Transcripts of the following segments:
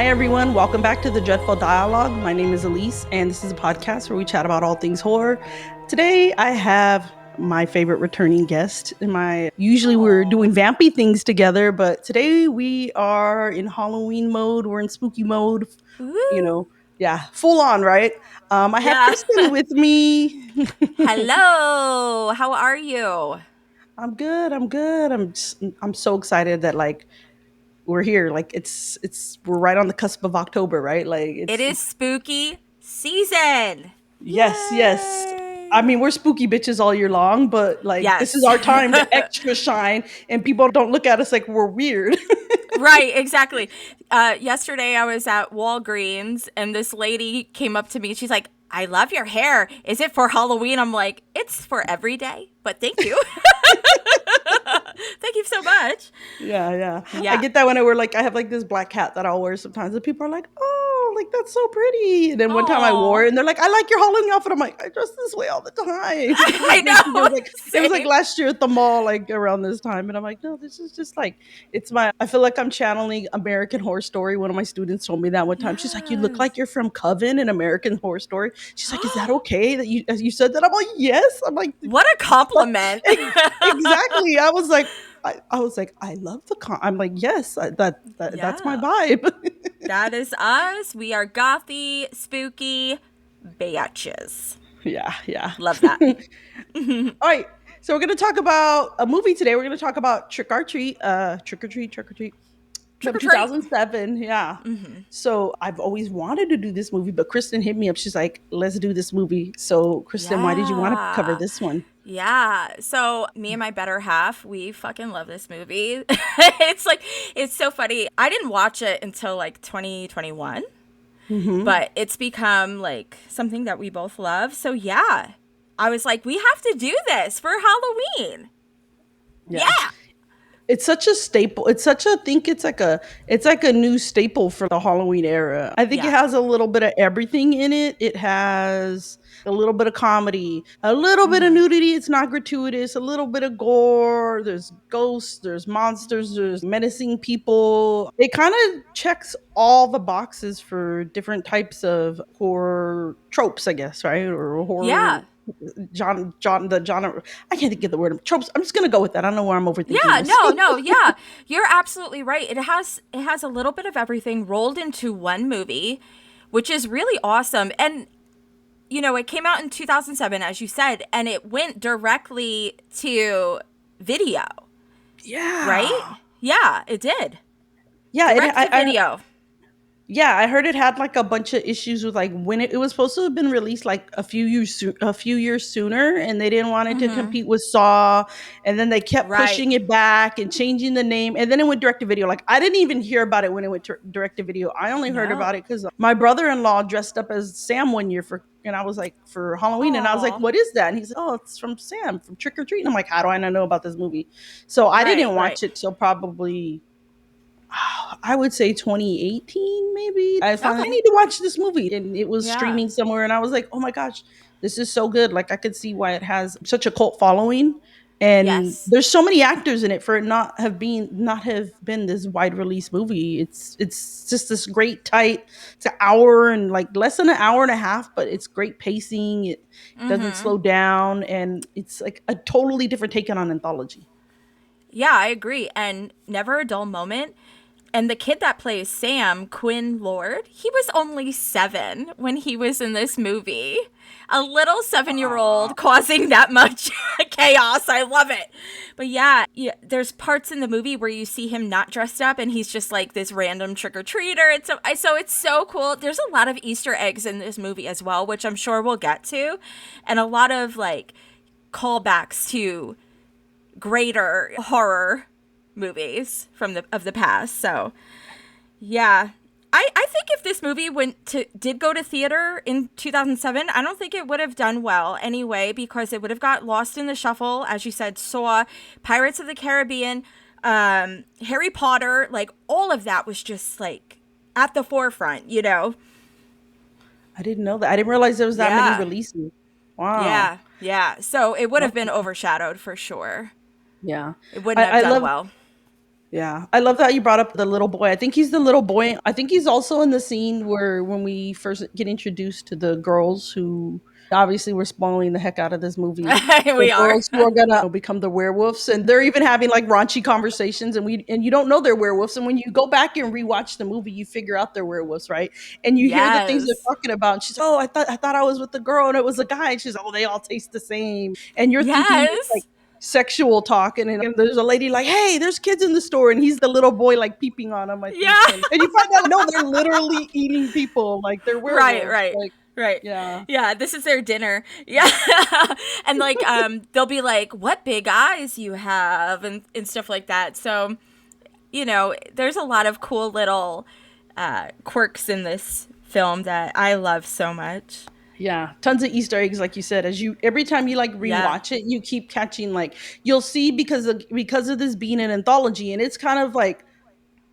Hi, everyone. Welcome back to the Dreadful Dialogue. My name is Alyse, and this is a podcast where we chat about all things horror. Today, I have my favorite returning guest. Usually we're doing vampy things together, but today we are in Halloween mode. We're in spooky mode. You Woo! know, yeah, full on, right? I have Yeah. Kristen with me. Hello. How are you? I'm good. I'm so excited that we're here. We're right on the cusp of October, right? It is spooky season. Yes. I Yay! mean, we're spooky bitches all year long, but this is Yes. our time to extra shine, and people don't look at us like we're weird. Right, exactly. Yesterday I was at Walgreens and this lady came up to me. She's like, I love your hair. Is it for Halloween? I'm like, it's for every day, but thank you. Thank you so much. Yeah. I Yeah. get that when I have this black cat that I'll wear sometimes, and people are like, "Oh, that's so pretty." And then one time I wore Oh, it, and they're like, "I like your Halloween outfit." I'm like, "I dress this way all the time." I I think know. it was Same. last year at the mall, around this time, and I'm like, "No, this is just it's my." I feel like I'm channeling American Horror Story. One of my students told me that one time. She's like, "You look like Yes. you're from Coven in American Horror Story." She's like, "Is that okay that you said that?" I'm like, "Yes." I'm like, What a compliment. Exactly. I was like, I love the I'm like, yes, that's my Yeah. vibe. That is us. We are gothy, spooky bitches. Yeah. Love that. All right. So we're gonna talk about a movie today. We're gonna talk about Trick or Treat Trick from or treat. 2007. Yeah. So I've always wanted to do this movie, but Kristen hit me up. She's like, let's do this movie. So Kristen, why did you want to cover Yeah. this one? Yeah. So, me and my better half, we fucking love this movie. It's so funny. I didn't watch it until 2021, Hmm. but it's become something that we both love. So, yeah. I was like, we have to do this for Halloween. Yeah. Yeah. It's such a staple. I think it's like a new staple for the Halloween era. I think it Yeah. has a little bit of everything in it. It has a little bit of comedy, a little bit of Mhm. nudity. It's not gratuitous, a little bit of gore. There's ghosts, there's monsters, there's menacing people. It kind of checks all the boxes for different types of horror tropes, I guess, right? Or horror Yeah. the genre. I can't think of the word tropes. I'm just gonna go with that. I don't know why I'm overthinking Yeah, this. no, yeah. You're absolutely right. It has a little bit of everything rolled into one movie, which is really awesome. And it came out in 2007 as you said, and it went directly to video, right? Yeah. Yeah, it did. Yeah, Direct to video. yeah, I heard it had a bunch of issues with when it was supposed to have been released a few years sooner, and they didn't want it to Mhm. compete with Saw, and then they kept Right. pushing it back and changing the name, and then it went direct to video. I didn't even hear about it when it went direct to video. I only heard about No. it because my brother-in-law dressed up as Sam one year and I was like, for Halloween, and I was like, Aw. "What is that?" And he's like, "Oh, it's from Sam from Trick or Treat." And I'm like, "How do I not know about this movie?" So I Right, didn't right. watch it till probably I would say 2018, maybe. I finally Okay. need to watch this movie, and it was Yeah. streaming somewhere, and I was like, "Oh my gosh, this is so good!" I could see why it has such a cult following, and Yes. there's so many actors in it for it not have been this wide release movie. It's just this great tight. It's an hour and less than an hour and a half, but it's great pacing. It doesn't Mhm. slow down, and it's like a totally different take on Anthology. Yeah, I agree. And never a dull moment. And the kid that plays Sam, Quinn Lord, he was only 7 when he was in this movie. A little 7-year-old causing that much chaos. I love it. But yeah, there's parts in the movie where you see him not dressed up and he's just like this random trick or treater. So it's so cool. There's a lot of Easter eggs in this movie as well, which I'm sure we'll get to, and a lot of callbacks to greater horror movies from the past. So yeah. I think if this movie did go to theater in 2007, I don't think it would have done well anyway, because it would have got lost in the shuffle. As you said, Saw, Pirates of the Caribbean, Harry Potter, all of that was just at the forefront. I didn't know that. I didn't realize there was that many Yeah. releases. Wow. Yeah. So it would have been Okay. overshadowed for sure. Yeah. It wouldn't have I done love well. Yeah. I love that you brought up the little boy. I think he's the little boy. I think he's also in the scene where when we first get introduced to the girls who obviously we're spoiling the heck out of this movie. The We are. girls who are gonna become the werewolves, and they're even having like raunchy conversations, and you don't know they're werewolves. And when you go back and rewatch the movie, you figure out they're werewolves, right? And you hear the things they're Yes. talking about. And she's like, "Oh, I thought I was with the girl, and it was a guy." And she's like, "Oh, they all taste the same." And you're thinking it's like Yes. sexual talk, and there's a lady like, "Hey, there's kids in the store," and he's the little boy like peeping on him, I think, Yeah. and you find out no, they're literally eating people, like they're Right, werewolves, right. like Right. yeah, Yeah, this is their dinner. Yeah. And like they'll be like, "What big eyes you have," and stuff like that. So, there's a lot of cool little quirks in this film that I love so much. yeah, tons of Easter eggs, like you said. As you every time you like Yeah. rewatch it, you keep catching like you'll see because of this being an anthology, and it's kind of like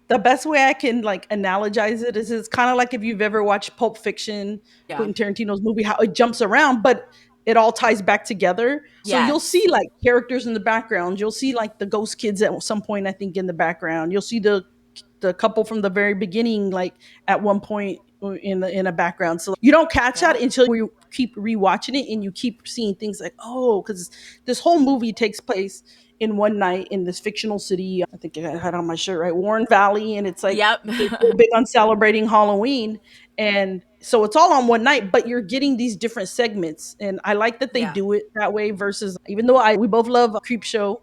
the best way I can like analogize it is it's kind of like if you've ever watched Pulp Fiction, Yeah. Quentin Tarantino's movie, how it jumps around, but it all ties back together. So you'll see Yes. like characters in the background. You'll see like the ghost kids at some point, I think, in the background. You'll see the couple from the very beginning, like at one point in a background. So you don't catch that Yeah. until you keep rewatching it and you keep seeing things like, oh, because this whole movie takes place in one night in this fictional city. I think I had on my shirt, right? Warren Valley. And it's like Yep. they're so big on celebrating Halloween. And so it's all on one night, but you're getting these different segments. And I like that they Yeah. do it that way versus, even though we both love Creep Show,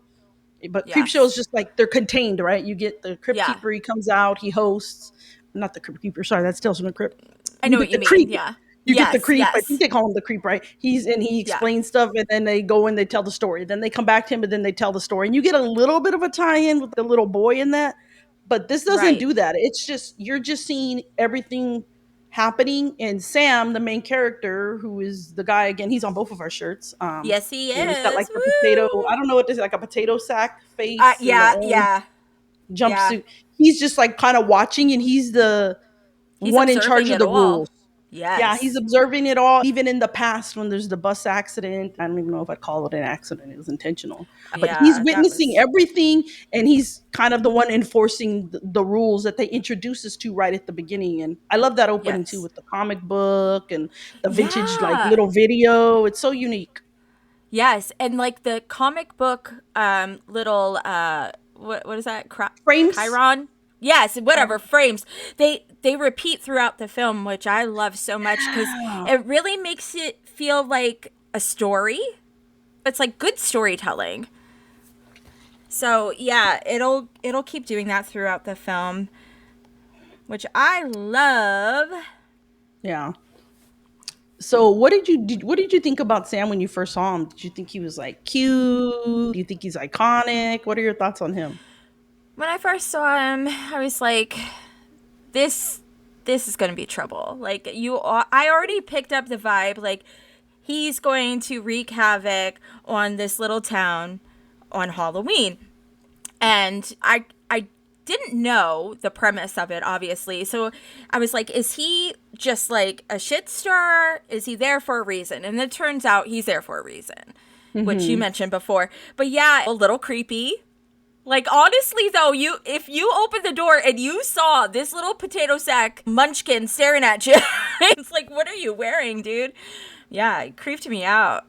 but Creep Show is Yes. just like they're contained, right? You get the Crypt Yeah. Keeper, he comes out, he hosts, not the Crypt Keeper, sorry, that's Tales from the Crypt. I You know get what you the mean. creep. Yeah. You get the Yes. creep. I think Yes. they call him the creep, right? He Yeah. explains stuff, and then they go and they tell the story. Then they come back to him, and then they tell the story. And you get a little bit of a tie-in with the little boy in that, but this doesn't Right. do that. It's just you're just seeing everything happening. And Sam, the main character, who is the guy again, he's on both of our shirts. Yes, he He's got like is. the potato. Woo. I don't know what this is, like a potato sack face and the Yeah. orange Yeah. Yeah. jumpsuit. He's just like kind of watching, and he's the He's one in observing charge of it the all. rules. Yeah, he's Yes. observing it all. Even in the past, when there's the bus accident, I don't even know if I'd call it an accident. It was intentional. But he's Yeah. That witnessing was. everything, and he's kind of the one enforcing the rules that they introduce us to right at the beginning. And I love that opening too, Yes. with the comic book and the vintage like Yeah. little video. It's so unique. Yes, and like the comic book little what is that? Frames. Chiron? Yes, whatever, Um, frames. They repeat throughout the film, which I love so much cuz yeah. it really makes it feel like a story. It's like good storytelling. So, yeah, it'll keep doing that throughout the film, which I love. Yeah. So what did you think about Sam when you first saw him? Did you think he was like cute? Do you think he's iconic? What are your thoughts on him? When I first saw him, I was like, this this is going to be trouble. Like I already picked up the vibe like he's going to wreak havoc on this little town on Halloween. And I didn't know the premise of it obviously. So I was like, is he just like a shit star? Is he there for a reason? And it turns out he's there for a reason, which you Hmm. mentioned before. But yeah, a little creepy. Like honestly though, you if you opened the door and you saw this little potato sack munchkin staring at you, it's like, what are you wearing, dude? Yeah, it creeped me out.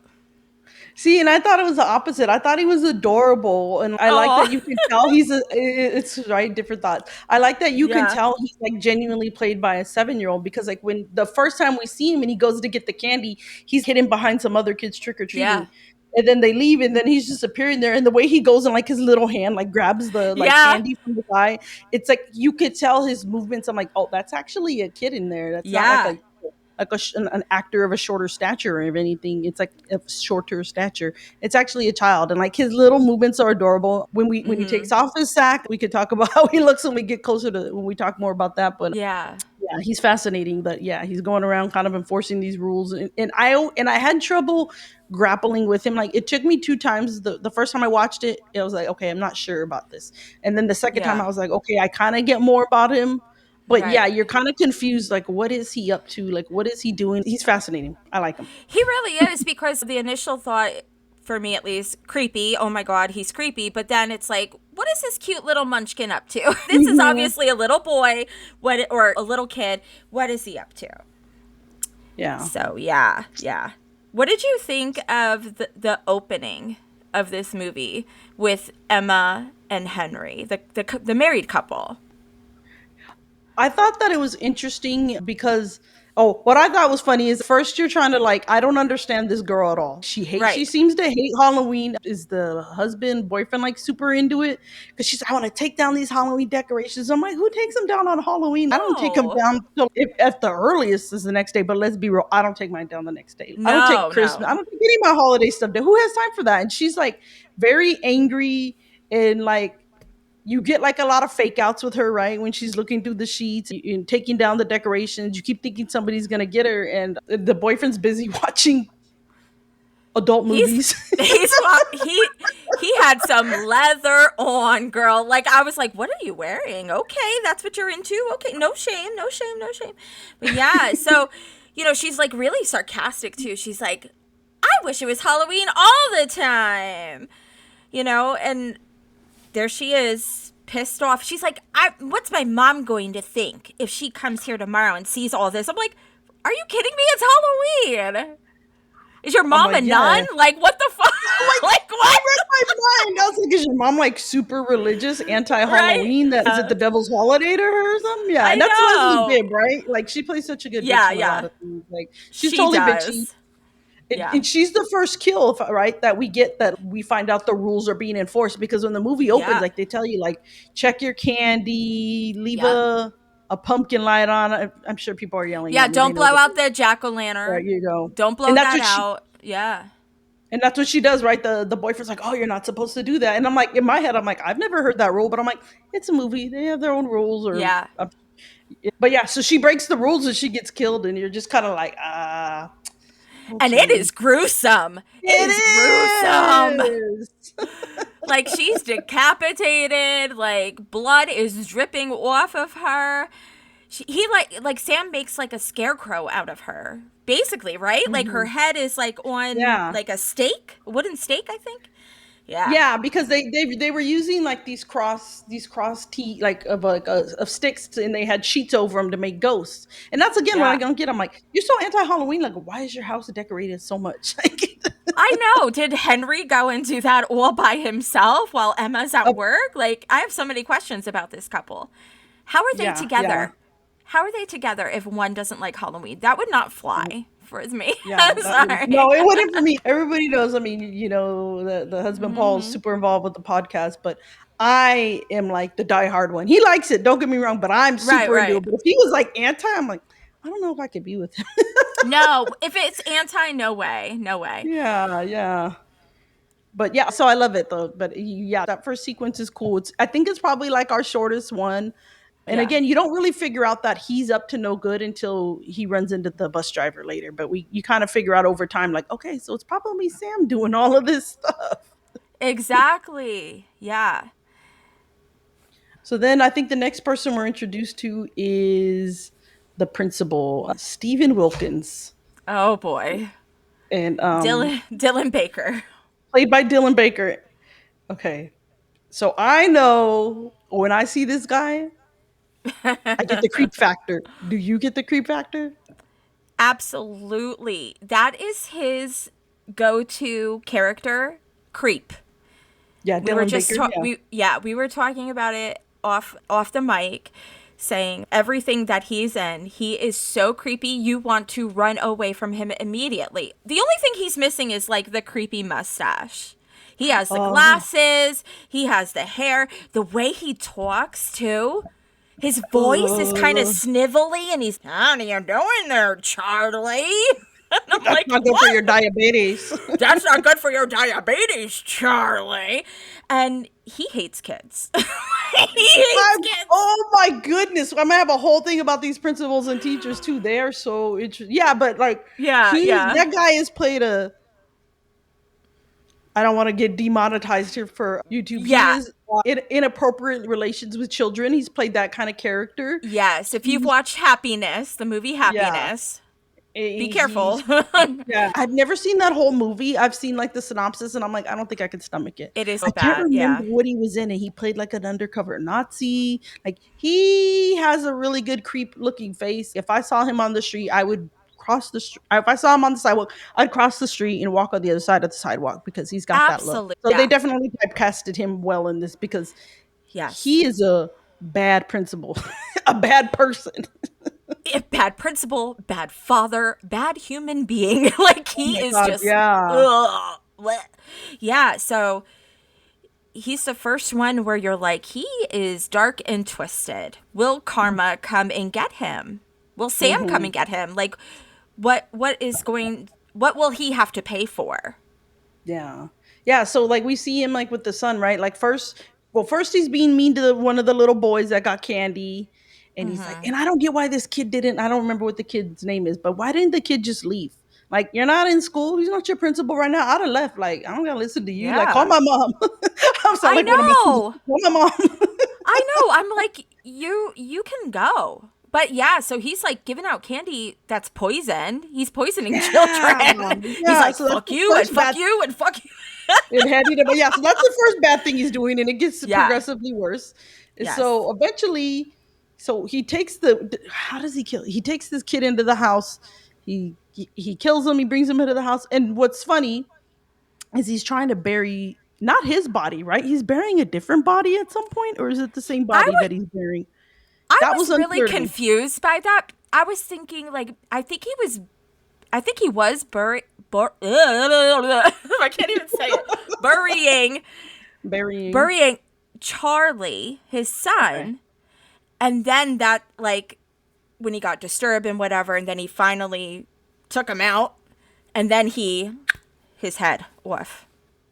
See, and I thought it was the opposite. I thought he was adorable, and I like that Oh, you can tell it's right, different thoughts. I like that you can yeah, tell he's like genuinely played by a 7-year-old because like when the first time we see him and he goes to get the candy, he's hidden behind some other kids trick or yeah, treating. And then they leave, and then he's just appearing there. And the way he goes and like his little hand like grabs the like yeah, candy from the guy, it's like you could tell his movements. I'm like, oh, that's actually a kid in there. That's not yeah, like an actor of a shorter stature or if anything. It's like a shorter stature. It's actually a child, and like his little movements are adorable. When he mm-hmm, takes off his sack, we could talk about how he looks when we get closer to when we talk more about that. But yeah, yeah, he's fascinating. But yeah, he's going around kind of enforcing these rules, and I had trouble grappling with him. Like it took me two times. The first time I watched it, it was like, okay, I'm not sure about this, and then the second time yeah, I was like, okay, I kind of get more about him. But yeah, right. you're kind of confused. Like, what is he up to? Like, what is he doing? He's fascinating. I like him. He really is because the initial thought for me at least, creepy. Oh my God, he's creepy. But then it's like, what is this cute little munchkin up to? This is Mhm. obviously a little boy, or a little kid. What is he up to? Yeah. So yeah. What did you think of the opening of this movie with Emma and Henry, the married couple? I thought that it was interesting because what I thought was funny is first you're trying to like, I don't understand this girl at all. She Right. seems to hate Halloween. Is the husband, boyfriend like super into it? Because she's, I want to take down these Halloween decorations. I'm like, who takes them down on Halloween? I don't take them No. down till if at the earliest is the next day. But let's be real, I don't take mine down the next day. I don't take No, Christmas. I no. don't take any of my holiday stuff down. Who has time for that? And she's like very angry and like you get like a lot of fake outs with her, right? When she's looking through the sheets and taking down the decorations, you keep thinking somebody's gonna get her, and the boyfriend's busy watching adult He's movies. he had some leather on, girl. Like I was like, "What are you wearing?" Okay, that's what you're into. Okay, no shame, no shame, no shame. But yeah, so she's like really sarcastic too. She's like, "I wish it was Halloween all the time." And there she is, pissed off. She's like, what's my mom going to think if she comes here tomorrow and sees all this? I'm like, are you kidding me? It's Halloween. Is your I'm mom like, a yeah. nun? Like, what the fuck? Like, Like, I what? read my mind. I was like, is your mom like super religious, Right? anti-Halloween? That is it the devil's holiday to her or something? Yeah, I and that's Leslie know. Bibb, right? Like she plays such a good bitch Yeah, in a lot yeah. of things. Like she's She totally bitchy. does. Yeah. And she's the first kill, right? That we get that we find out the rules are being enforced because when the movie opens, Yeah. like they tell you, like check your candy, leave Yep. a pumpkin light on. I'm sure people are yelling Yeah, at me. They don't know blow the out the jack-o'-lantern. right. You go, Don't and blow that's that what out. Yeah. she does, right? The boyfriend's like, oh, you're not supposed to do that, and I'm like, in my head, I'm like, I've never heard that rule, but I'm like, it's a movie. They have their own rules, or Yeah. but yeah. So she breaks the rules and she gets killed, and you're just kind of like, And it okay, is gruesome. It is gruesome. it is. Like she's decapitated, like blood is dripping off of her. He like Sam makes like a scarecrow out of her. Basically, right? Like her Mhm. head is like on Yeah. like a wooden stake, I think. Yeah. Yeah, because they were using like these cross t like of sticks, and they had sheets over them to make ghosts. And that's again what I Yeah. don't get. I'm like, you're so anti Halloween. Like, why is your house decorated so much? I know. Did Henry go and do that all by himself while Emma's at uh, work? Like, I have so many questions about this couple. How are they yeah, yeah, together? How are they together if one doesn't like Halloween? That would not fly for me. yeah. I'm sorry. No, it wouldn't for me. Everybody knows. I mean, the husband Paul is Hmm. super involved with the podcast, but I am like the diehard one. He likes it. Don't get me wrong, but I'm Right, super into right. it. But if he was like anti, I'm like, I don't know if I could be with him. No, if it's anti, no way. No way. Yeah, yeah. But yeah, so I love it though. But yeah, that first sequence is cool. I think it's probably like our shortest one. And Yeah. again, you don't really figure out that he's up to no good until he runs into the bus driver later. But you kind of figure out over time, like, okay, so it's probably Sam doing all of this stuff. Exactly. Yeah. So then I think the next person we're introduced to is the principal, Stephen Wilkins, Oh boy. and Dylan Baker. played by Dylan Baker. Okay, so I know when I see this guy, I get the creep factor. Do you get the creep factor? Absolutely. That is his go-to character, creep. Yeah, We were Dylan just Baker. Yeah. we were talking about it off the mic, saying everything that he's in, he is so creepy. You want to run away from him immediately. The only thing he's missing is like the creepy mustache. He has the Oh, glasses, he has the hair, the way he talks too. His voice is kind of uh, snivelly, and he's, how are you doing there, Charlie? And I'm that's like, not good for what? your diabetes. That's not good for your diabetes, Charlie. And he hates kids. He hates kids. Oh my goodness! I'm gonna have a whole thing about these principals and teachers too. They are so interesting. Yeah, but like Yeah, yeah. that guy has played a. I don't want to get demonetized here for YouTube. He Yeah. is in inappropriate relations with children. He's played that kind of character. Yes. If you've He's watched Happiness, the movie yeah, Happiness. Be He's careful. yeah. I've never seen that whole movie. I've seen like the synopsis, and I'm like, I don't think I could stomach it. It is I can't bad. remember Yeah. what he was in, and he played like an undercover Nazi. Like he has a really good creep looking face. If I saw him on the street, I would cross the street. If I saw him on the sidewalk, I'd cross the street and walk on the other side of the sidewalk because he's got that look. Absolutely. So they Yeah. definitely typecasted him well in this because Yes. he is a bad principal, a bad person. Bad principal, bad father, bad human being. Like Oh he my is god, just yeah. ugh. Blech. Yeah, so he's the first one where you're like, he is dark and twisted. Will karma come and get him? Will Sam come Hmm. and get him? Like what will he have to pay for? Yeah. Yeah, so, like, we see him, like, with the son, right? Like, first he's being mean to one of the little boys that got candy, and he's like, Mm-hmm. and I don't get why this kid didn't I don't remember what the kid's name is, but why didn't the kid just leave? Like, you're not in school, he's not your principal right now. I'd have left, like, I don't gotta listen to you. Like, call Yeah. my mom. I'm sound I like one of my kids. know. Call my mom. I know. I'm like, you can go. But yeah, so he's like giving out candy that's poison. He's poisoning Yeah. children. He's Yeah, like, so that's fuck the you and first fuck bad you and fuck you. it headed but yeah, so that's the first bad thing he's doing, and it gets Yeah. progressively worse. And Yes. so eventually, so he takes how does he kill? He takes this kid into the house. He kills him. He brings him into the house. And what's funny is he's trying to bury not his body, right? He's burying a different body at some point, or is it the same I body was that he's burying? I That was was really unclear to me. confused by that. I was thinking like I think he was I can't even say it. Burying Burying. burying Charlie, his Okay. son, and then that like when he got disturbed and whatever, and then he finally took him out, and then his head off.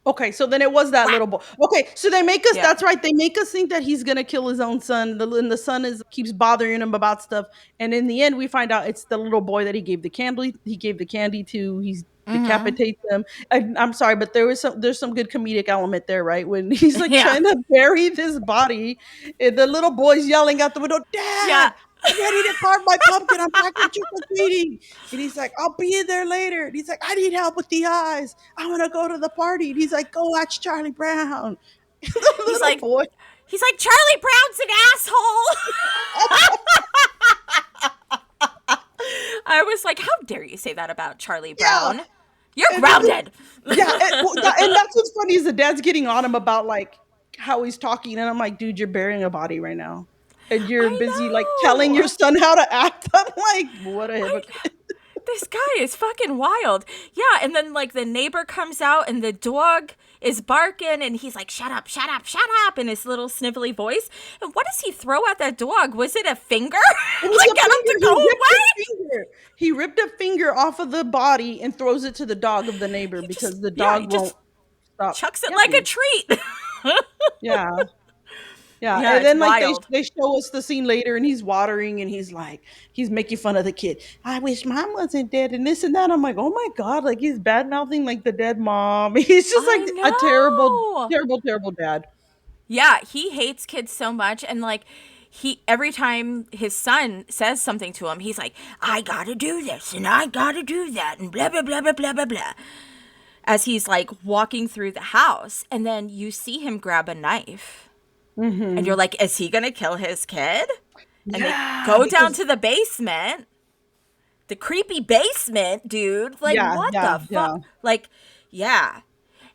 Okay, so then it was that Whack. little boy. Okay, so they make us. Yeah. That's right. They make us think that he's gonna kill his own son. And the son is keeps bothering him about stuff. And in the end, we find out it's the little boy that he gave the candy. He gave the candy to. He's Mm-hmm. decapitates them. And I'm sorry, but there's some good comedic element there, right? When he's like Yeah. trying to bury this body, and the little boy's yelling out the window, Yeah. "Dad, I'm ready to carve my pumpkin. I'm packing trick or treating." And he's like, "I'll be in there later." And he's like, "I need help with the eyes. I want to go to the party." And he's like, "Go watch Charlie Brown." The He's little like boy. he's like Charlie Brown's an asshole. I was like, how dare you say that about Charlie Yeah. Brown? You're And then grounded. yeah, and that's what's funny is the dad's getting on him about like how he's talking, and I'm like, dude, you're burying a body right now, and you're I busy like telling your know. son how to act. I'm like, what a I hypocrite. This guy is fucking wild. Yeah, and then like the neighbor comes out and the dog is barking and he's like, shut up, shut up, shut up in his little snivelly voice. And what does he throw at that dog? Was it a finger? It was Like, a get him to finger. go He ripped a away? finger. He ripped a finger off of the body and throws it to the dog of the neighbor because the He dog won't just stop chucks it like a yapping. treat. Yeah. Yeah, Yeah, and it's then like wild. they show us the scene later, and he's watering, and he's like he's making fun of the kid. I wish mom wasn't dead, and this and that. I'm like, oh my god, like he's bad mouthing like the dead mom. He's just I like a terrible, know. terrible, terrible dad. Yeah, he hates kids so much and like he every time his son says something to him, he's like, I gotta do this and I gotta do that and blah blah blah blah blah blah blah. As he's like walking through the house, and then you see him grab a knife. And Hmm. you're like, is he gonna kill his kid? And they Yeah, go down because to the basement, the creepy basement, dude. Like, yeah, what yeah, the yeah, fuck? Like, yeah.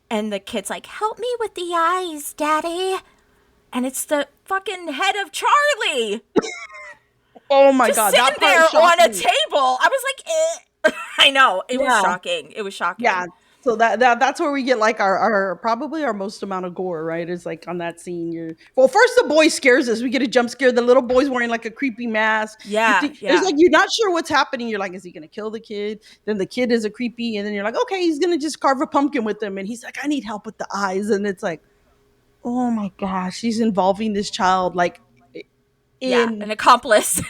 And the kid's like, help me with the eyes, daddy. And it's the fucking head of Charlie oh my just god, that sitting part there shocked on a me. table. I was like, eh. I know. It was Yeah, shocking. It was yeah. shocking. So that's where we get like our probably our most amount of gore, right? Is like on that scene. You're well, first the boy scares us. We get a jump scare. The little boy's wearing like a creepy mask. You Yeah, think it's yeah. like you're not sure what's happening. You're like, is he gonna kill the kid? Then the kid is a creepy, and then you're like, okay, he's gonna just carve a pumpkin with him, and he's like, I need help with the eyes, and it's like, oh my gosh, he's involving this child like Yeah, in an accomplice.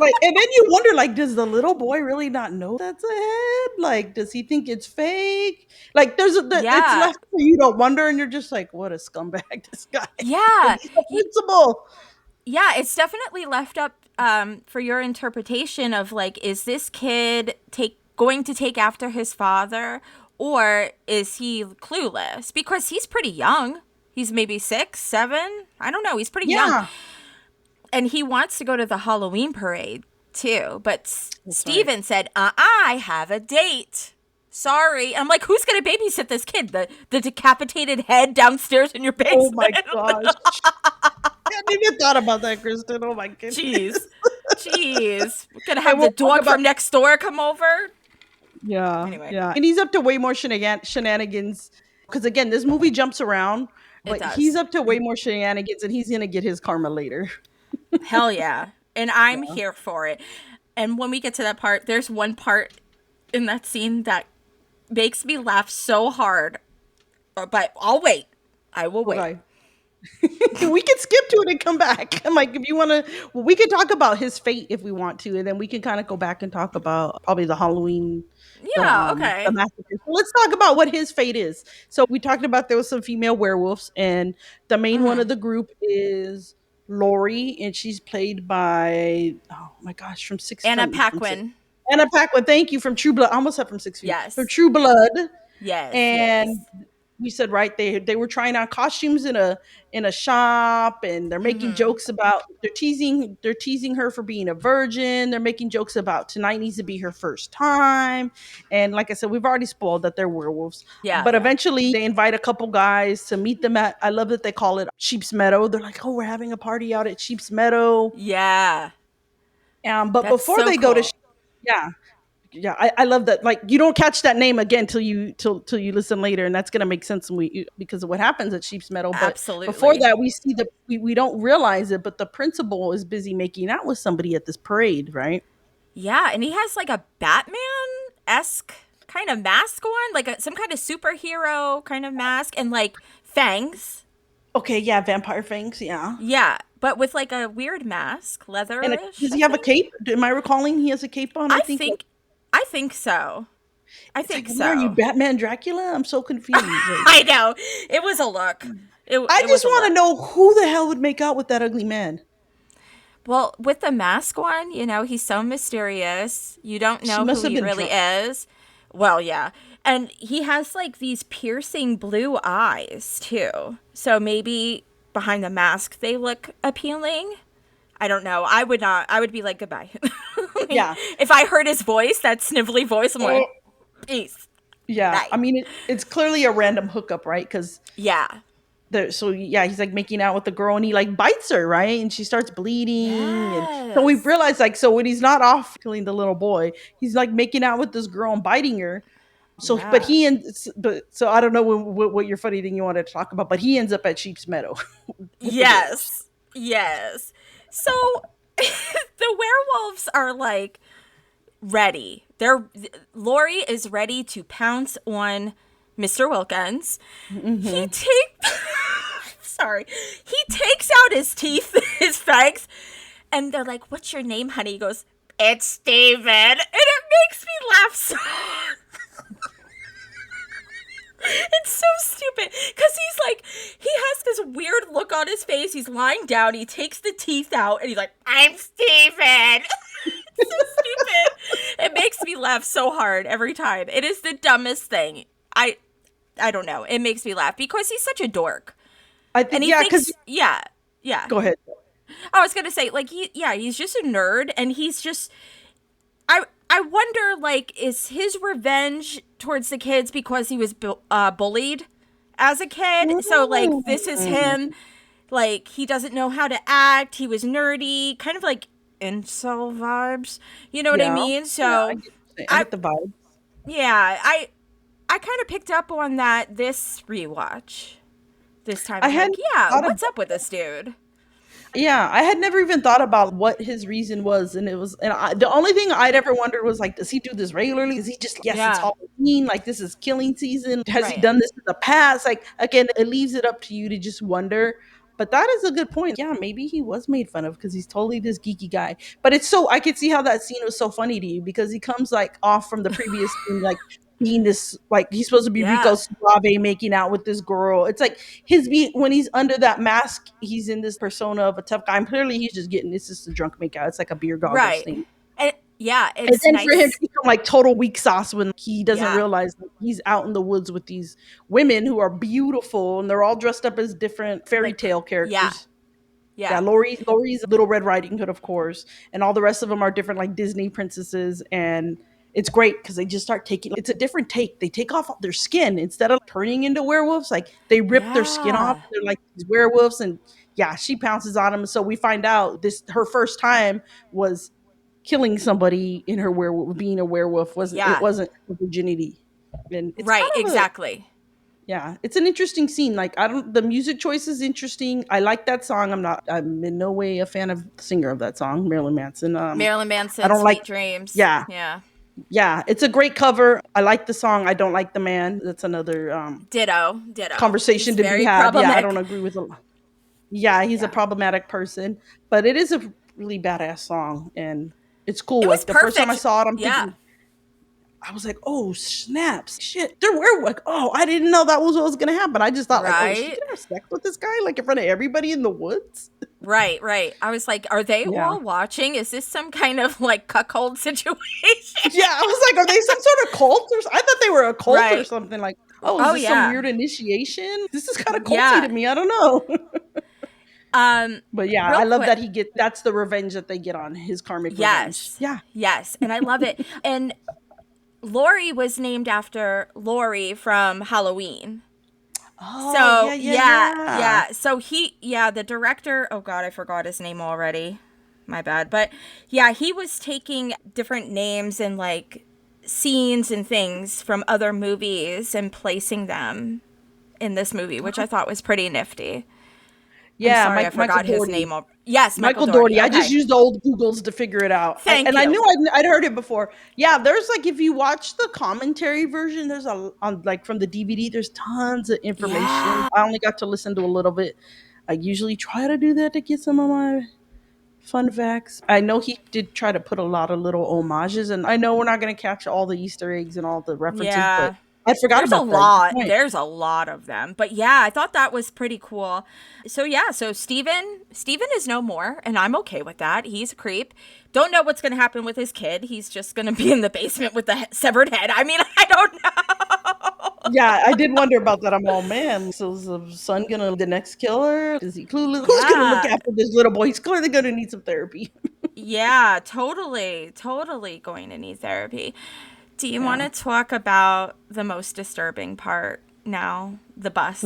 like, and then you wonder, like, does the little boy really not know that's a head? Like, does he think it's fake? Like, it's Yeah. left for you to wonder, and you're just like, what a scumbag this guy, and Yeah. he's the Y- principal. yeah, it's definitely left up for your interpretation of like, is this kid going to take after his father, or is he clueless? Because he's pretty young. He's maybe 6, 7. I don't know. He's pretty young, Yeah, and he wants to go to the Halloween parade too. But that's right. Steven said, I have a date. Sorry. I'm like, who's going to babysit this kid? The decapitated head downstairs in your Oh my basement? gosh. I hadn't even thought about that, Kristen. Oh my goodness. Jeez. Jeez. We're going to And have the we'll talk dog about, from next door come over. yeah, Anyway, yeah. And he's up to way more shenanigans. Because again, this movie jumps around, it but he's does. up to way more shenanigans and he's going to get his karma later. Hell yeah. And I'm Yeah. here for it. And when we get to that part, there's one part in that scene that makes me laugh so hard. But I'll wait. I will wait. Okay. We can skip to it and come back. I'm like, if you want to, well, we can talk about his fate if we want to, and then we can kind of go back and talk about probably the Halloween, Yeah, the okay. massacre. So let's talk about what his fate is. So we talked about there was some female werewolves, and the main one Mm-hmm. of the group is Lori, and she's played by my gosh, Anna from six. Paquin. Anna Paquin, thank you, from True Blood. I almost said from 6 feet. From Yes. True Blood, Yes, and yes. we said right they were trying on costumes in a shop, and they're making Mm-hmm. jokes about they're teasing her for being a virgin. They're making jokes about tonight needs to be her first time, and like I said, we've already spoiled that they're werewolves. Yeah, But yeah. eventually they invite a couple guys to meet them at, I love that they call it Sheep's Meadow. They're like, oh, we're having a party out at Sheep's Meadow. Yeah. But That's before so they go to cool. yeah, yeah, I love that. Like, you don't catch that name again till you listen later, and that's gonna make sense when because of what happens at Sheep's Meadow. But before Absolutely. that, we see we don't realize it, but the principal is busy making out with somebody at this parade, right? Yeah, and he has like a Batman esque kind of mask on, like some kind of superhero kind of mask, and like fangs. Okay, yeah, vampire fangs, yeah. Yeah, but with like a weird mask, And leatherish, does I he have a think. cape? Am I recalling he has a cape on? I I think like, think, I think so. I it's like, think what are you, so. Batman Dracula? I'm so confused. Like, I know. It was a look. I It was just a want to look. know who the hell would make out with that ugly man. Well, with the mask one, he's so mysterious. You don't She know who must have he been really drunk. is. Well, yeah. And he has like these piercing blue eyes, too. So maybe behind the mask they look appealing. I don't know. I would not. I would be like, goodbye. Like, Yeah. if I heard his voice, that snivelly voice, I'm like, peace. Yeah, Bye. I mean it's clearly a random hookup, right? Because Yeah. so yeah, he's like making out with the girl, and he like bites her, right? And she starts bleeding, and so we Yes. realize like, so when he's not off killing the little boy, he's like making out with this girl and biting her. So, but Yeah. he ends, but so I don't know what your funny thing you wanted to talk about, but he ends up at Sheep's Meadow with the werewolves. Yes. Yes. So the werewolves are like ready. Lori is ready to pounce on Mr. Wilkins. He Hmm. take sorry. He takes out his teeth, his fangs, and they're like, "What's your name, honey?" He goes, "It's Steven." And it makes me laugh so It's so stupid because he's like, he has this weird look on his face. He's lying down. He takes the teeth out and he's like, "I'm Steven." It's so stupid. It makes me laugh so hard every time. It is the dumbest thing. I don't know. It makes me laugh because he's such a dork. I And think, he yeah, because thinks, yeah, yeah. go ahead. I was going to say, like, he's just a nerd and he's just, I wonder, like, is his revenge towards the kids because he was bullied as a kid? So, like, this is Mm. him. Like, he doesn't know how to act. He was nerdy, kind of like incel vibes. You know what I Yeah, mean? yeah, So, I I get the vibe. yeah, I kind of picked up on that this rewatch. This time, I I'm like, hadn't yeah, thought what's about up with this dude? Yeah, I had never even thought about what his reason was, and the only thing I'd ever wondered was like, does he do this regularly? Is he just yes, it's Yeah, Halloween, like this is killing season? Has he right. done this in the past? Like again, it leaves it up to you to just wonder. But that is a good point. Yeah, maybe he was made fun of because he's totally this geeky guy. But it's so I could see how that scene was so funny to you because he comes like off from the previous scene, like being this, like, he's supposed to be Rico Yeah. Suave making out with this girl. It's like his being, when he's under that mask, he's in this persona of a tough guy. And clearly he's just getting, it's just a drunk make out. It's like a beer goggles Right. thing. And yeah, And it's then for him to nice. become like total weak sauce when he doesn't Yeah. realize that he's out in the woods with these women who are beautiful and they're all dressed up as different fairy Like, tale yeah. characters. Yeah, Yeah. Lori's Little Red Riding Hood, of course, and all the rest of them are different, like Disney princesses, and it's great because they just start taking. It's a different take. They take off their skin instead of turning into werewolves. Like they rip their skin off. Yeah. They're like these werewolves, and yeah, she pounces on them. So we find out this her first time was killing somebody in her werewolf, being a werewolf. Yeah. Wasn't her virginity, and it's kind Right, of a, exactly. yeah, it's an interesting scene. Like I don't, the music choice is interesting. I like that song. I'm in no way a fan of the singer of that song, Marilyn Manson. Marilyn I Manson, don't like, Sweet Dreams. yeah, Yeah. yeah, it's a great cover. I like the song. I don't like the man. That's another Ditto. Ditto. He's conversation to be very had. Yeah, I don't problematic. agree with him. Yeah, he's a Yeah. problematic person, but it is a really badass song and it's cool. It was Like the first time I perfect. saw it, I'm Yeah. thinking, I was like, oh snaps, shit, they're werewolf. Like, oh, I didn't know that was what was gonna happen. I just thought like, oh, she Right. can have sex with this guy like in front of everybody in the woods. Right, right. I was like, are they Yeah, all watching? Is this some kind of like cuckold situation? yeah. I was like, are they some sort of cult? Or I thought they were a cult or Right. something. Like, oh, is Oh this some yeah. weird initiation? This is kind of culty to Yeah. me. I don't know. But yeah, Real I love quick. that he get. That's the revenge that they get on his karmic revenge. Yes. Yeah. Yes. And I love it. And Lori was named after Lori from Halloween. Oh yeah, So yeah, yeah, yeah. yeah. So the director, oh God, I forgot his name already. My bad. But yeah, he was taking different names and like scenes and things from other movies and placing them in this movie, which I thought was pretty nifty. I'm Yeah, sorry, I Michael forgot his Doherty. name. Yes, Michael Michael Doherty. Doherty. I just Okay. used old Googles to figure it out. Thank And I knew you. I'd heard it before. Yeah, there's like, if you watch the commentary version, there's a on like from the DVD. There's tons of information. Yeah. I only got to listen to a little bit. I usually try to do that to get some of my fun facts. I know he did try to put a lot of little homages, and I know we're not going to catch all the Easter eggs and all the references, but Yeah. I forgot There's a about that. Good lot. point. There's a lot of them. But yeah, I thought that was pretty cool. So yeah, so Steven is no more, and I'm okay with that. He's a creep. Don't know what's going to happen with his kid. He's just going to be in the basement with the severed head. I mean, I don't know. Yeah, I did wonder about that. I'm all, man. So is the son gonna be the next killer? Is he clueless? Who's gonna look Yeah. after this little boy? He's clearly gonna need some therapy. Yeah, totally. Totally going to need therapy. Do you want Yeah. to talk about the most disturbing part now? The bus.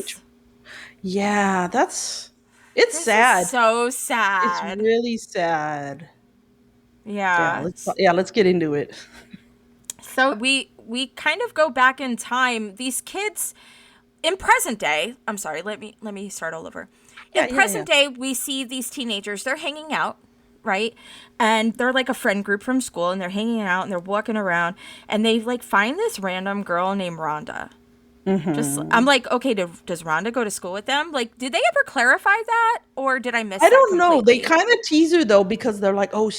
Yeah, it's This sad. is so It's sad. really sad. Yeah. Yeah, let's get into it. So we kind of go back in time. These kids in present day, I'm sorry, let me start all over. In Yeah. present day, we see these teenagers, they're hanging out, right? And they're like a friend group from school and they're hanging out and they're walking around and they like find this random girl named Rhonda. Just I'm like, okay, does Rhonda go to school with them? Like, did they ever clarify that or did I miss I that don't know. They completely? kind of tease her though because they're like, oh,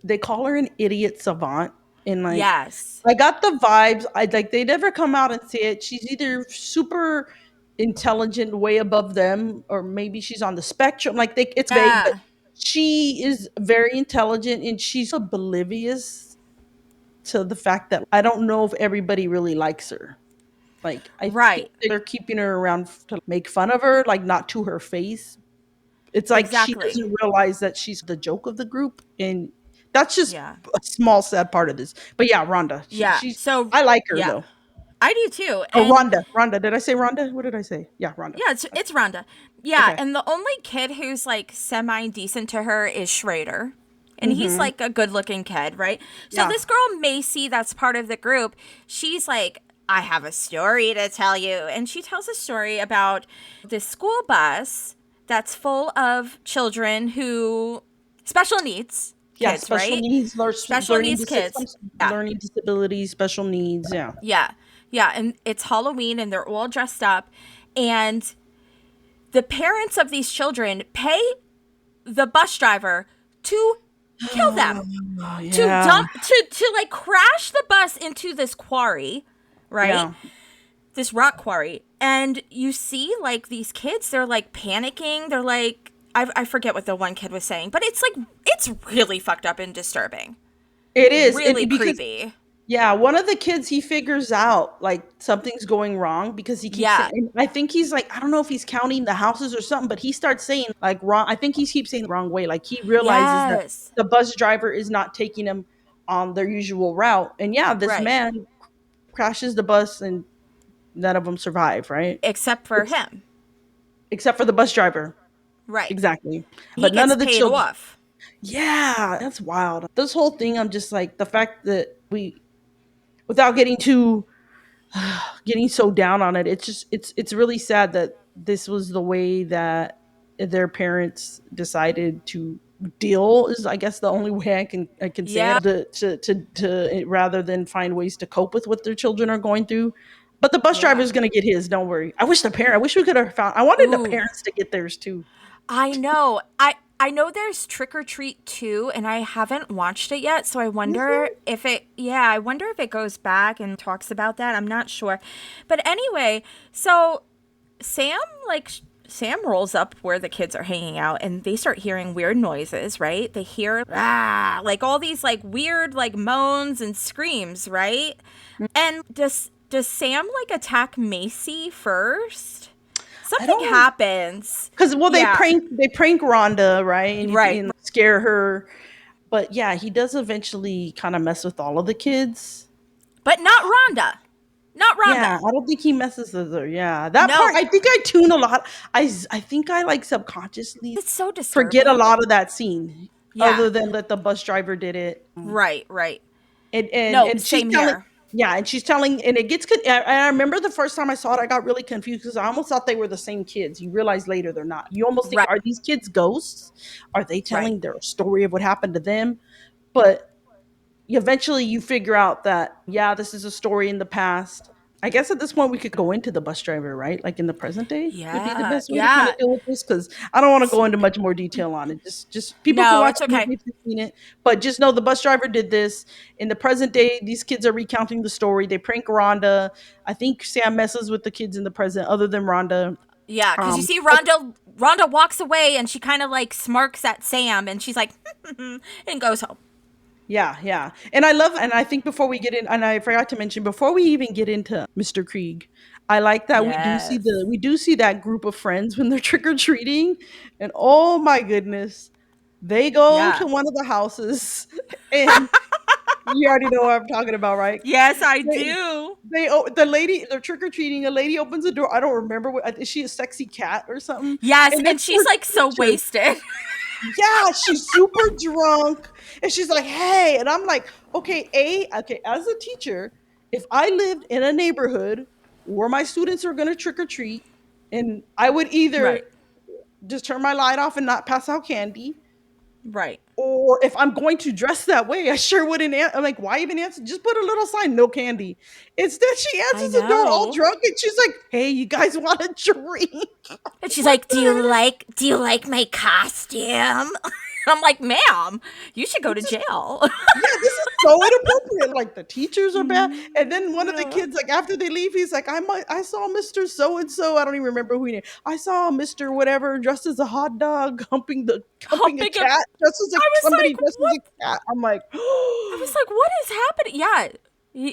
they call her an idiot savant. And like Yes. I got the vibes. I like they never come out and say it. She's either super intelligent, way above them, or maybe she's on the spectrum. Like it's vague, but Yeah. she is very intelligent and she's oblivious to the fact that I don't know if everybody really likes her. Like I think Right. they're keeping her around to make fun of her, like not to her face. It's like she Exactly. doesn't realize that she's the joke of the group, and that's just Yeah. a small sad part of this. But yeah, Rhonda, Yeah. she's So, I like her yeah. though. I do too. Oh, And Rhonda. Did I say Rhonda? What did I say? Yeah, Rhonda. yeah, it's Rhonda. Yeah, Okay. and the only kid who's like semi decent to her is Schrader. And he's Mm-hmm. like a good looking kid, right? So Yeah. this girl Macy, that's part of the group, she's like, I have a story to tell you. And she tells a story about this school bus that's full of children who special needs Yeah, kids, special right? needs, Special needs kids. Yeah. learning disabilities, special needs. Yeah. Yeah. Yeah. And it's Halloween and they're all dressed up. And the parents of these children pay the bus driver to kill them, Oh, to yeah. dump, to like crash the bus into this quarry, right? Yeah. This rock quarry. And you see, like, these kids, they're like panicking. They're like, I forget what the one kid was saying, but it's like, it's really fucked up and disturbing. It is. Really Because creepy. yeah, one of the kids, he figures out like something's going wrong because he keeps Yeah. saying, I think he's like, I don't know if he's counting the houses or something, but he starts saying like wrong. I think he keeps saying the wrong way. Like he realizes that Yes. the bus driver is not taking him on their usual route. And yeah, this Right. man crashes the bus and none of them survive, right? Except for him. Except for the bus driver. Right. Exactly. He But none gets of the paid children. off. Yeah, that's wild. This whole thing, I'm just like, the fact that we, without getting so down on it, it's just, it's really sad that this was the way that their parents decided to deal, is I guess the only way I can say Yeah. it, rather than find ways to cope with what their children are going through. But the bus driver Yeah. is going to get his, don't worry. I wish we could have found, I wanted the Ooh. parents to get theirs too. I know. I know there's Trick or Treat 2 and I haven't watched it yet, so I Is wonder there? if it yeah, I wonder if it goes back and talks about that. I'm not sure. But anyway, so Sam like Sam rolls up where the kids are hanging out and they start hearing weird noises, right? They hear like all these like weird like moans and screams, right? And does Sam like attack Macy first? I Something don't, happens. because well, Yeah, they prank Rhonda, right, right. and scare her. But yeah, he does eventually kind of mess with all of the kids. But not Rhonda. Not Yeah, Rhonda. I don't think he messes with her. Yeah, that part, No, I think I tune a lot. I think I like subconsciously it's so forget a disturbing. lot of that scene, Yeah, other than that the bus driver did it. right, right. No, And she's same telling, here. yeah, and she's telling, and it gets. And I remember the first time I saw it, I got really confused because I almost thought they were the same kids. You realize later they're not. You almost think, Right, are these kids ghosts? Are they right. telling their story of what happened to them? But eventually you figure out that yeah, this is a story in the past. I guess at this point we could go into the bus driver, right? Like in the present day would be the Yeah, best way to kind yeah. of deal with this, because I don't want to go into much more detail on it. Just people can No, watch it's the okay. movie if they've seen it, but just know the bus driver did this. In the present day, these kids are recounting the story. They prank Rhonda. I think Sam messes with the kids in the present, other than Rhonda. Yeah, because you see But Rhonda walks away and she kind of like smirks at Sam and she's like, and goes home. yeah, yeah. And I love, and I think before we get in, and I forgot to mention, before we even get into Mr. Krieg, I like that Yes. we do see that group of friends when they're trick or treating. And oh my goodness, they go Yeah. to one of the houses and you already know what I'm talking about, right? Yes, I They, do. the lady, they're trick or treating. A lady opens the door. I don't remember what, is she a sexy cat or something? Yes, And this and she's poor like so teacher, wasted. yeah, she's super drunk. And she's like, hey. And I'm like, okay, as a teacher, if I lived in a neighborhood where my students are going to trick or treat, and I would either Right, just turn my light off and not pass out candy, right. or if I'm going to dress that way, I sure wouldn't. I'm like, why even answer? Just put a little sign, no candy. Instead, she I answers the door all know. drunk and she's like, hey, you guys want a drink? And she's What like, the heck? do you like my costume?" I'm like, "Ma'am, you should go to This is jail." Yeah, this is so inappropriate. Like the teachers are bad, and then one of the Yeah. kids, like after they leave, he's like, I saw Mister So and So. I don't even remember who he named. I saw Mister Whatever dressed as a hot dog, humping a Humping a cat, dressed as a I was somebody like, dressed as "What?" a cat. I'm like, I was like, "What is happening?" Yeah.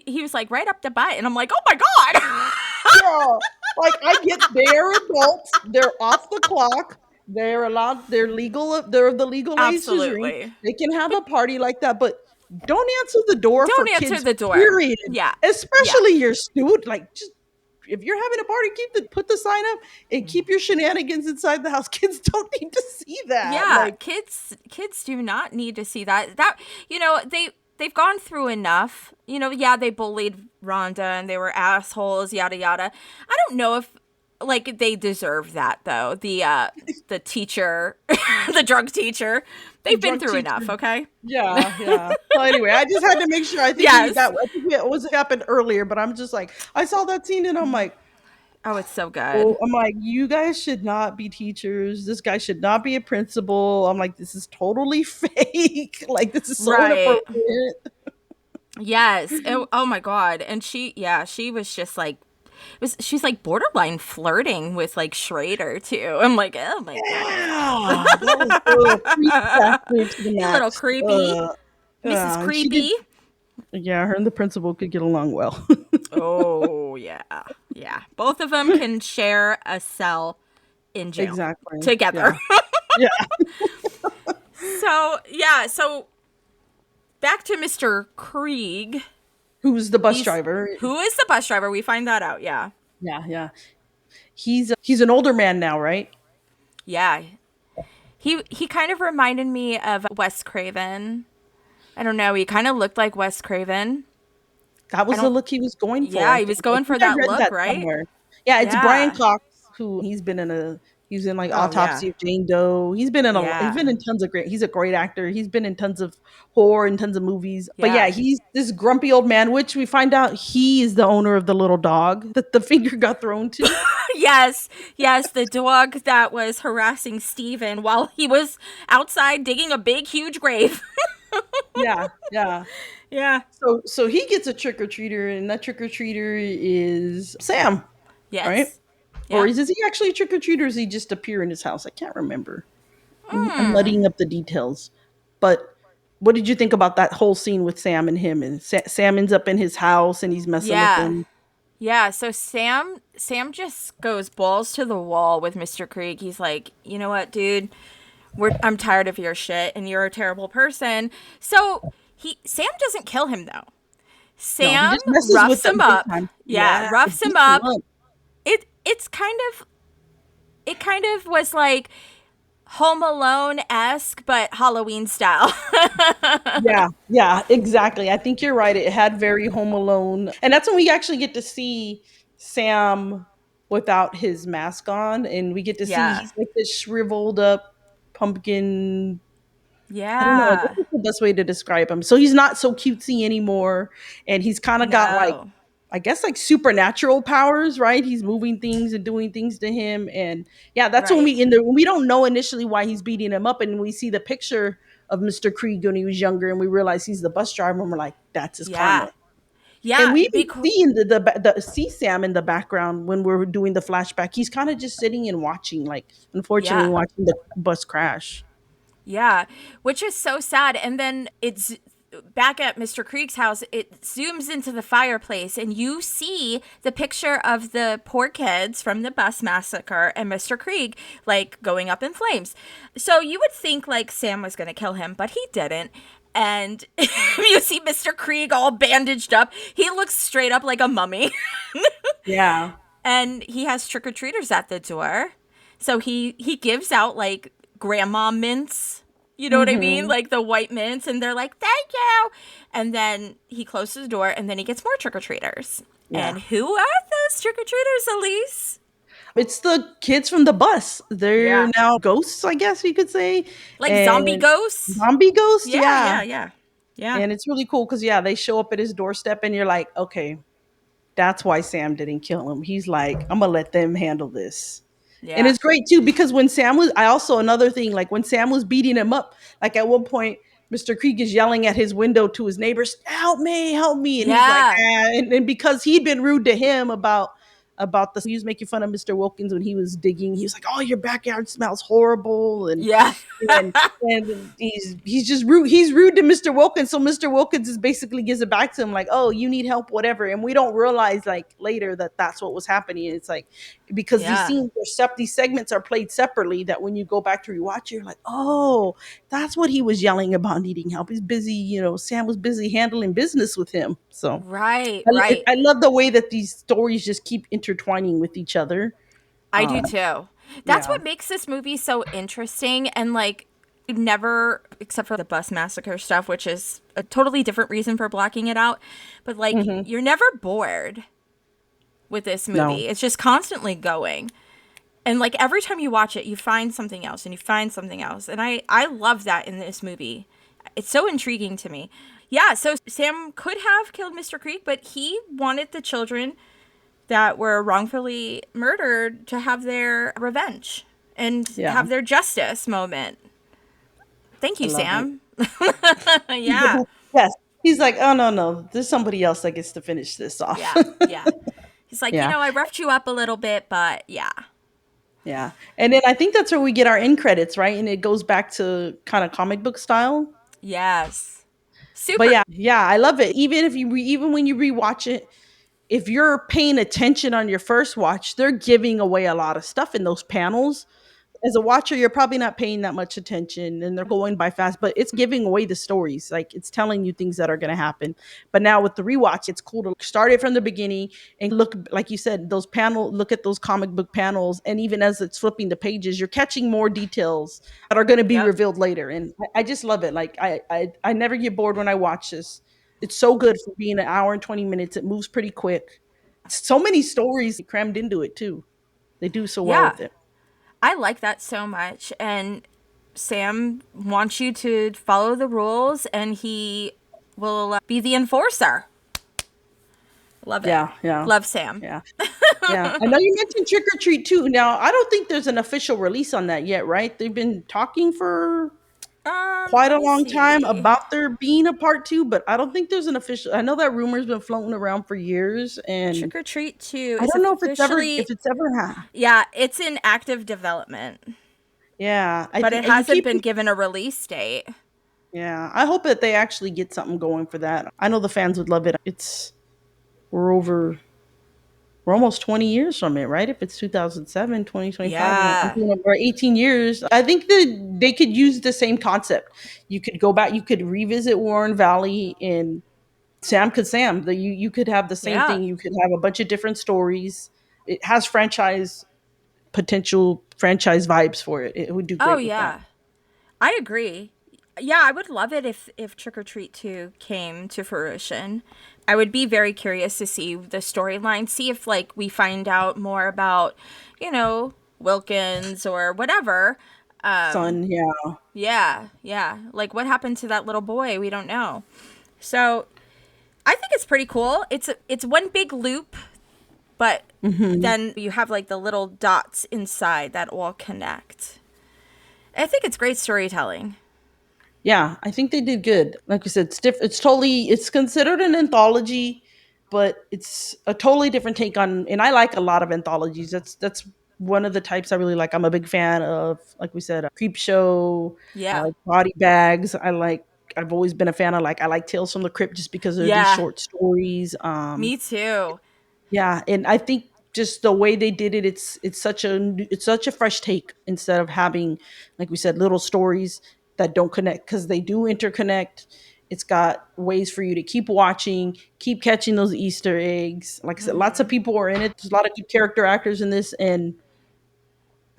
He was like right up the butt and I'm like, "Oh my god." girl, like I get they're adults, they're off the clock. They're allowed, they're of the legal age to drink. Absolutely. They can have But a party like that, but don't answer the door for don't answer kids, the door. period. Yeah. Yeah. Especially your student. Like just if you're having a party, put the sign up and keep your shenanigans inside the house. Kids don't need to see that. Yeah, Like kids do not need to see that. They've gone through enough. Yeah, they bullied Rhonda and they were assholes, yada yada. I don't know if like they deserve that though. The teacher, the drug teacher, the they've been drunk through teacher. enough, okay? Yeah, yeah. So anyway, I just had to make sure. Yes. I think it was happened earlier, but I'm just like, I saw that scene and I'm like, Oh, it's so oh, good. I'm like, you guys should not be teachers. This guy should not be a principal. I'm like, this is totally fake. Like, this is so Right. inappropriate. Yes. Oh my God. And she was just like, she's like borderline flirting with like Schrader too. I'm like, oh my God. Yeah, that was creep factor to the You little max. creepy. Mrs. And she did. Creepy. Yeah, her and the principal could get along well. Oh, yeah. Yeah. Both of them can share a cell in jail Exactly. together. Yeah. Yeah. So back to Mr. Krieg. Who's the bus He's driver? who is the bus driver? We find that out. Yeah. Yeah, yeah. He's an older man now, right? Yeah. He kind of reminded me of Wes Craven. I don't know. He kind of looked like Wes Craven. That I was the don't. look he was going for, Yeah, I he think. was I going think for I that read look, that right? somewhere. Yeah, it's Brian Yeah. Cox who he's in like Oh yeah. Autopsy of Jane Doe. He's Yeah. been in tons of great he's a great actor. He's been in tons of horror and tons of movies. But yeah, Yeah. he's this grumpy old man, which we find out he is the owner of the little dog that the finger got thrown to. Yes. Yes. The dog that was harassing Steven while he was outside digging a big, huge grave. Yeah, yeah. Yeah. So he gets a trick or treater, and that trick or treater is Sam, right? Yes. Or Yeah. is he actually a trick or treater? Or does he just appear in his house? I can't remember. I'm Hmm. muddying up the details. But what did you think about that whole scene with Sam and him? And Sam ends up in his house and he's messing with Yeah. him. Yeah, so Sam just goes balls to the wall with Mr. Krieg. He's like, "You know what, dude? I'm tired of your shit and you're a terrible person." So, Sam doesn't kill him though. No, he Sam just messes with roughs them him big up. time. Yeah, Yeah, roughs him beats him up. up. It kind of was like Home Alone-esque but Halloween style. Yeah, yeah, exactly. I think you're right. It had very Home Alone. And that's when we actually get to see Sam without his mask on. And we get to see Yeah. he's like this shriveled up pumpkin. I don't know. I guess Yeah. that's the best way to describe him. So he's not so cutesy anymore. And he's kind of got like, No. I guess like supernatural powers, right? He's moving things and doing things to him. And yeah, that's when Right. we don't know initially why he's beating him up. And we see the picture of Mr. Krieg when he was younger and we realize he's the bus driver and we're like, that's his karma. Yeah. And Yeah, we even because see in the see Sam in the background when we're doing the flashback. He's kind of just sitting and watching, like unfortunately yeah. watching the bus crash. Yeah, which is so sad. And then it's back at Mr. Creek's house, it zooms into the fireplace, and you see the picture of the poor kids from the bus massacre and Mr. Krieg like going up in flames. So you would think like Sam was going to kill him, but he didn't. And you see Mr. Krieg all bandaged up. He looks straight up like a mummy. Yeah. And he has trick-or-treaters at the door. So he gives out like grandma mints. You know what I mean? Hmm. Like the white mints, and they're like, "Thank you." And then he closes the door, and then he gets more trick-or-treaters. Yeah. And who are those trick-or-treaters, Alyse? It's the kids from the bus. They're Yeah. now ghosts, I guess you could say. Like zombie And ghosts? zombie ghosts, Yeah, yeah. yeah, yeah. Yeah. And it's really cool because yeah, they show up at his doorstep and you're like, okay, that's why Sam didn't kill him. He's like, I'm gonna let them handle this. And Yeah. it's great too because when Sam was, I also another thing like when Sam was beating him up, like at one point, Mr. Krieg is yelling at his window to his neighbors, help me," and he's like, Yeah. ah. And because he'd been rude to him about the he was making fun of Mr. Wilkins when he was digging. He was like, "Oh, your backyard smells horrible," Yeah. and and he's just rude. He's rude to Mr. Wilkins, so Mr. Wilkins is basically gives it back to him like, "Oh, you need help, whatever." And we don't realize like later that that's what was happening. It's like because these Yeah. scenes are these segments are played separately. That when you go back to rewatch, you're like, "Oh, that's what he was yelling about needing help. He's busy. Sam was busy handling business with him." So Right, right. I love the way that these stories just keep intertwining with each other. I Um, do too. That's yeah. what makes this movie so interesting, and like never, except for the bus massacre stuff, which is a totally different reason for blocking it out, but like Hmm. you're never bored with this No. movie. It's just constantly going. And like every time you watch it, you find something else and you find something else. And I love that in this movie. It's so intriguing to me. Yeah, so Sam could have killed Mr. Creek, but he wanted the children that were wrongfully murdered to have their revenge and Yeah. have their justice moment. Thank I you, love it. Sam. He's the Yeah. best. Yes. He's like, oh no, no, there's somebody else that gets to finish this off. Yeah, yeah. He's like, Yeah, I roughed you up a little bit, but yeah. yeah. And then I think that's where we get our end credits, right? And it goes back to kind of comic book style. Yes. But Super. yeah, I love it. Even if even when you rewatch it, if you're paying attention on your first watch, they're giving away a lot of stuff in those panels. As a watcher, you're probably not paying that much attention and they're going by fast, but it's giving away the stories. Like it's telling you things that are going to happen. But now with the rewatch, it's cool to start it from the beginning and look, like you said, look at those comic book panels. And even as it's flipping the pages, you're catching more details that are going to be Yep. revealed later. And I just love it. Like I never get bored when I watch this. It's so good for being an hour and 20 minutes. It moves pretty quick. So many stories crammed into it too. They do so well Yeah. with it. I like that so much. And Sam wants you to follow the rules and he will be the enforcer. Love it. Yeah, yeah, Love Sam. yeah. Yeah, I know you mentioned Trick or Treat too. Now, I don't think there's an official release on that yet, right? They've been talking for quite Let a me long time see. about there being a part two, but I don't think there's an official. I know that rumor's been floating around for years, and Trick or Treat 2 I is don't know officially, if it's ever. yeah, it's in active development, Yeah, I but think it you hasn't keep. been given a release date. Yeah, I hope that they actually get something going for that. I know the fans would love it. It's we're over we're almost 20 years from it, right? If it's 2007, 2025, I'm Yeah. thinking we're 18 years. I think that they could use the same concept. You could go back, you could revisit Warren Valley and Sam. You could have the same Yeah. thing. You could have a bunch of different stories. It has potential franchise vibes for it. It would do Oh great with that. yeah. I agree. Yeah, I would love it if Trick or Treat 2 came to fruition. I would be very curious to see the storyline, see if like we find out more about, Wilkins or whatever. Son, yeah. Yeah, yeah. Like what happened to that little boy? We don't know. So, I think it's pretty cool. It's one big loop, but then you have like the little dots inside that all connect. I think it's great storytelling. Yeah, I think they did good. Like I said, it's considered an anthology, but it's a totally different take on and I like a lot of anthologies. That's one of the types I really like. I'm a big fan of, like we said, Creep Show. I Yeah. like Body Bags. I've always been a fan of I like Tales from the Crypt just because they're these Yeah. short stories. Me too. Yeah, and I think just the way they did it, it's such a fresh take instead of having, like we said, little stories that don't connect because they do interconnect. It's got ways for you to keep watching, keep catching those Easter eggs. Like I said, lots of people are in it. There's a lot of good character actors in this, and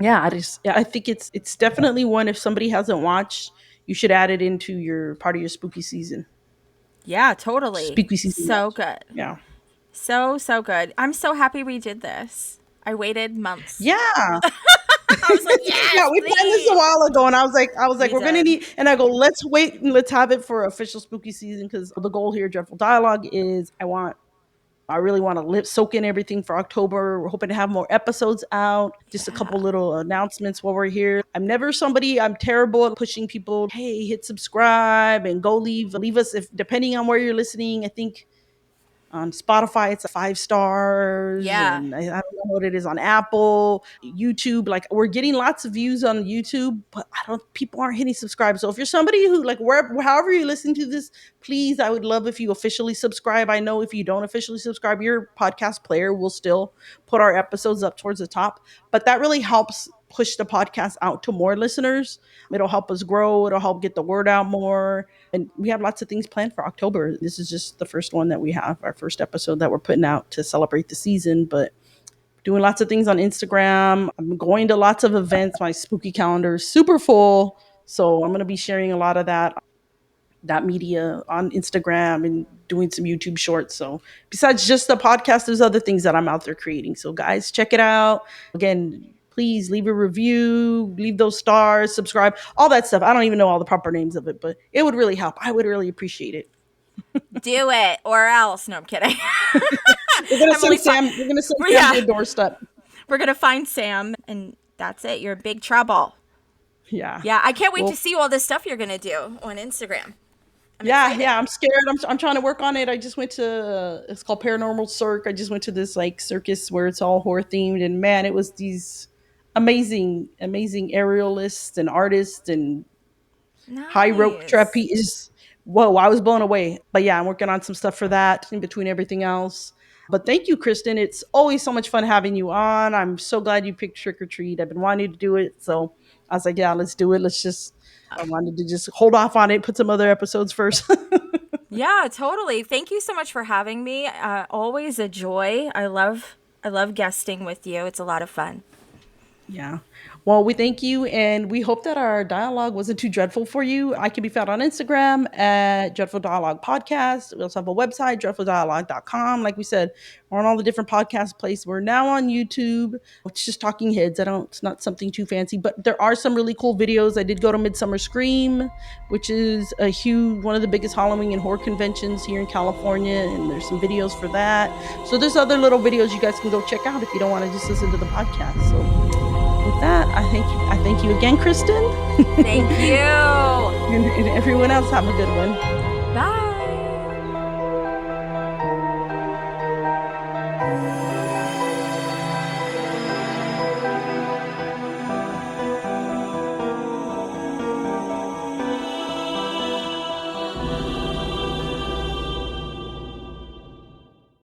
I think it's definitely one if somebody hasn't watched, you should add it into your part of your Yeah, totally. spooky season So watch. good. Yeah, So, so good. I'm so happy we did this. I waited months. yeah. I was like, Yeah, yes, we planned this a please. while ago, and I was like, We we're gonna did. need, and I go, let's wait and let's have it for official spooky season because the goal here, Dreadful Dialogue, is I really want to soak in everything for October. We're hoping to have more episodes out. Just a couple Yeah. little announcements while we're here. I'm terrible at pushing people. Hey, hit subscribe and go leave us if depending on where you're listening. I think on Spotify, it's 5 stars, Yeah. and I don't know what it is on Apple, YouTube. Like we're getting lots of views on YouTube, but I don't. People aren't hitting subscribe. So if you're somebody who however you listen to this, please, I would love if you officially subscribe. I know if you don't officially subscribe, your podcast player will still put our episodes up towards the top, but that really helps push the podcast out to more listeners. It'll help us grow. It'll help get the word out more, and we have lots of things planned for October. This is just the first one that we have, our first episode that we're putting out to celebrate the season, but doing lots of things on Instagram. I'm going to lots of events. My spooky calendar is super full. So I'm going to be sharing a lot of that media on Instagram and doing some YouTube shorts. So besides just the podcast, there's other things that I'm out there creating. So guys, check it out. Again, please leave a review, leave those stars, subscribe, all that stuff. I don't even know all the proper names of it, but it would really help. I would really appreciate it. Do it or else. No, I'm kidding. We're gonna Emily, send Sam. We're gonna send Sam to yeah, your doorstep. we're going to find Sam and that's it. You're in big trouble. Yeah. Yeah, I can't wait to Well, see all this stuff you're going to do on Instagram. I'm Yeah, excited. I'm scared. I'm trying to work on it. I just went to it's called Paranormal Circ. I just went to this like circus where it's all horror themed, and man, it was these amazing aerialists and artists and high rope Nice. trapeze. Whoa, I was blown away. But yeah, I'm working on some stuff for that in between everything else. But thank you, Kristen. It's always so much fun having you on. I'm so glad you picked Trick or Treat. I've been wanting to do it. So I was like, yeah, let's do it. I wanted to just hold off on it, put some other episodes first. Yeah, totally. Thank you so much for having me. Always a joy. I love guesting with you. It's a lot of fun. Yeah. Well, we thank you and we hope that our dialogue wasn't too dreadful for you. I can be found on Instagram at Dreadful Dialogue Podcast. We also have a website, dreadfuldialogue.com. Like we said, we're on all the different podcast places. We're now on YouTube. It's just talking heads. It's not something too fancy, but there are some really cool videos. I did go to Midsummer Scream, which is one of the biggest Halloween and horror conventions here in California. And there's some videos for that. So there's other little videos you guys can go check out if you don't want to just listen to the podcast. So with that, I thank you again, Kristen. Thank you. And everyone else have a good one.